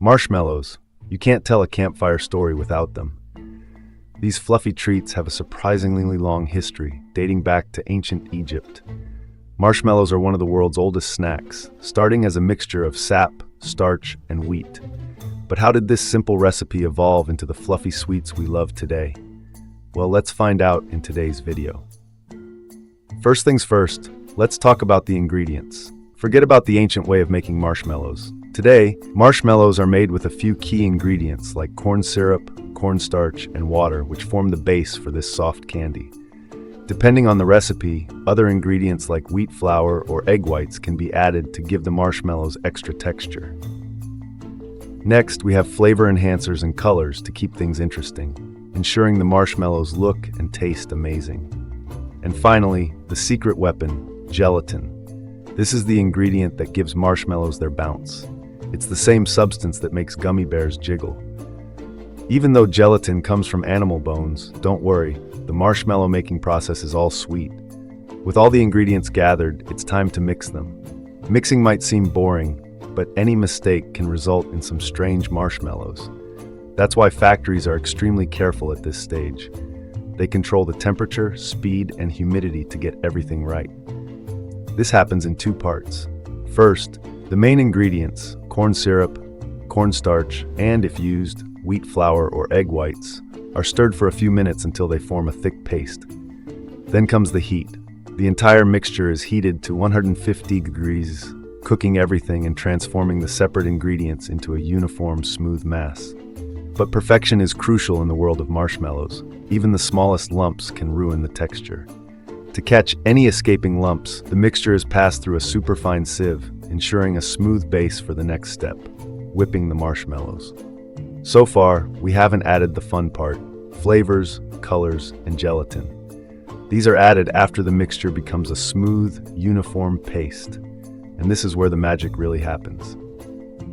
Marshmallows. You can't tell a campfire story without them. These fluffy treats have a surprisingly long history, dating back to ancient Egypt. Marshmallows are one of the world's oldest snacks, starting as a mixture of sap, starch, and wheat. But how did this simple recipe evolve into the fluffy sweets we love today? Well, let's find out in today's video. First things first, let's talk about the ingredients. Forget about the ancient way of making marshmallows. Today, marshmallows are made with a few key ingredients like corn syrup, cornstarch, and water, which form the base for this soft candy. Depending on the recipe, other ingredients like wheat flour or egg whites can be added to give the marshmallows extra texture. Next, we have flavor enhancers and colors to keep things interesting, ensuring the marshmallows look and taste amazing. And finally, the secret weapon, gelatin. This is the ingredient that gives marshmallows their bounce. It's the same substance that makes gummy bears jiggle. Even though gelatin comes from animal bones, don't worry, the marshmallow making process is all sweet. With all the ingredients gathered, it's time to mix them. Mixing might seem boring, but any mistake can result in some strange marshmallows. That's why factories are extremely careful at this stage. They control the temperature, speed, and humidity to get everything right. This happens in two parts. First, the main ingredients, corn syrup, cornstarch, and if used, wheat flour or egg whites, are stirred for a few minutes until they form a thick paste. Then comes the heat. The entire mixture is heated to 150 degrees, cooking everything and transforming the separate ingredients into a uniform, smooth mass. But perfection is crucial in the world of marshmallows. Even the smallest lumps can ruin the texture. To catch any escaping lumps, the mixture is passed through a superfine sieve, ensuring a smooth base for the next step, whipping the marshmallows. So far, we haven't added the fun part, flavors, colors, and gelatin. These are added after the mixture becomes a smooth, uniform paste. And this is where the magic really happens.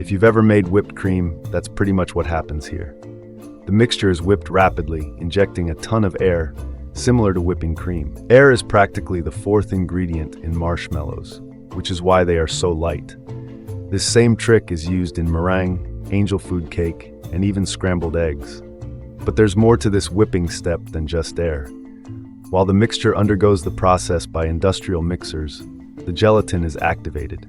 If you've ever made whipped cream, that's pretty much what happens here. The mixture is whipped rapidly, injecting a ton of air, similar to whipping cream. Air is practically the fourth ingredient in marshmallows, which is why they are so light. This same trick is used in meringue, angel food cake, and even scrambled eggs. But there's more to this whipping step than just air. While the mixture undergoes the process by industrial mixers, the gelatin is activated.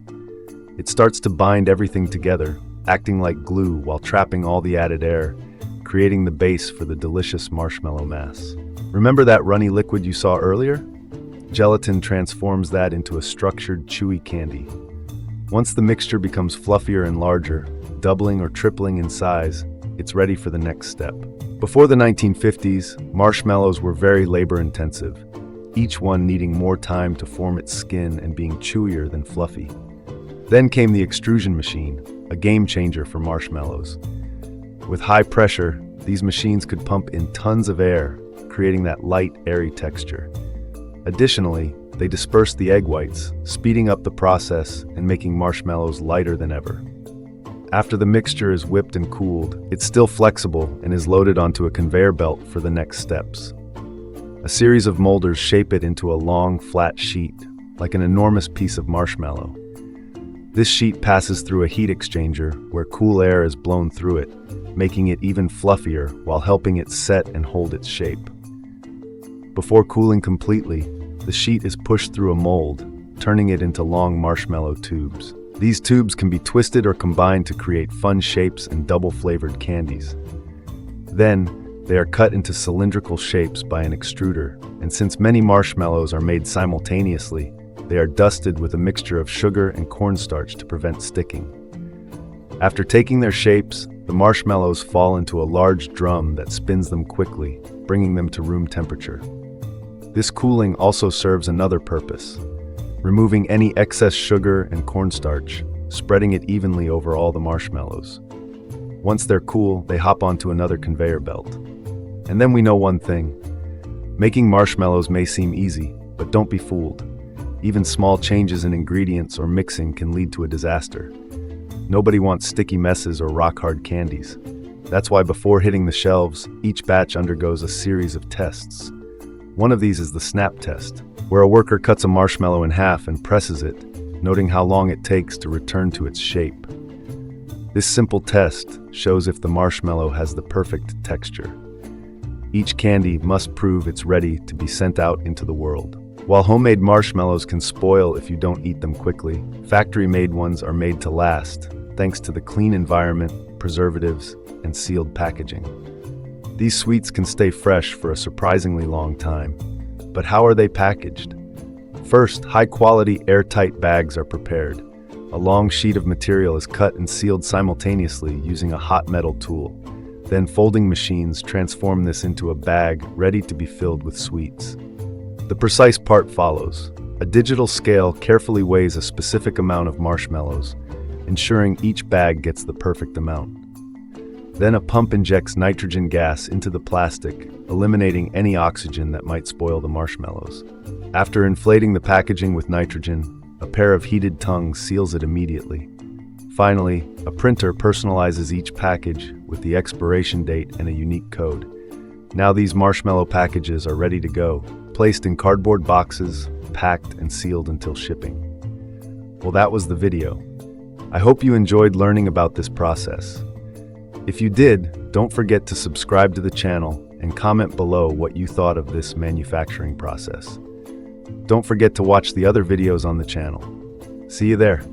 It starts to bind everything together, acting like glue while trapping all the added air, creating the base for the delicious marshmallow mass. Remember that runny liquid you saw earlier? Gelatin transforms that into a structured, chewy candy. Once the mixture becomes fluffier and larger, doubling or tripling in size, it's ready for the next step. Before the 1950s, marshmallows were very labor-intensive, each one needing more time to form its skin and being chewier than fluffy. Then came the extrusion machine, a game changer for marshmallows. With high pressure, these machines could pump in tons of air, creating that light, airy texture. Additionally, they dispersed the egg whites, speeding up the process and making marshmallows lighter than ever. After the mixture is whipped and cooled, it's still flexible and is loaded onto a conveyor belt for the next steps. A series of molders shape it into a long, flat sheet, like an enormous piece of marshmallow. This sheet passes through a heat exchanger where cool air is blown through it, making it even fluffier while helping it set and hold its shape. Before cooling completely, the sheet is pushed through a mold, turning it into long marshmallow tubes. These tubes can be twisted or combined to create fun shapes and double-flavored candies. Then, they are cut into cylindrical shapes by an extruder, and since many marshmallows are made simultaneously, they are dusted with a mixture of sugar and cornstarch to prevent sticking. After taking their shapes, the marshmallows fall into a large drum that spins them quickly, bringing them to room temperature. This cooling also serves another purpose, removing any excess sugar and cornstarch, spreading it evenly over all the marshmallows. Once they're cool, they hop onto another conveyor belt. And then we know one thing. Making marshmallows may seem easy, but don't be fooled. Even small changes in ingredients or mixing can lead to a disaster. Nobody wants sticky messes or rock-hard candies. That's why before hitting the shelves, each batch undergoes a series of tests. One of these is the snap test, where a worker cuts a marshmallow in half and presses it, noting how long it takes to return to its shape. This simple test shows if the marshmallow has the perfect texture. Each candy must prove it's ready to be sent out into the world. While homemade marshmallows can spoil if you don't eat them quickly, factory-made ones are made to last, thanks to the clean environment, preservatives, and sealed packaging. These sweets can stay fresh for a surprisingly long time. But how are they packaged? First, high-quality, airtight bags are prepared. A long sheet of material is cut and sealed simultaneously using a hot metal tool. Then folding machines transform this into a bag ready to be filled with sweets. The precise part follows. A digital scale carefully weighs a specific amount of marshmallows, ensuring each bag gets the perfect amount. Then a pump injects nitrogen gas into the plastic, eliminating any oxygen that might spoil the marshmallows. After inflating the packaging with nitrogen, a pair of heated tongues seals it immediately. Finally, a printer personalizes each package with the expiration date and a unique code. Now these marshmallow packages are ready to go, placed in cardboard boxes, packed and sealed until shipping. Well, that was the video. I hope you enjoyed learning about this process. If you did, don't forget to subscribe to the channel and comment below what you thought of this manufacturing process. Don't forget to watch the other videos on the channel. See you there.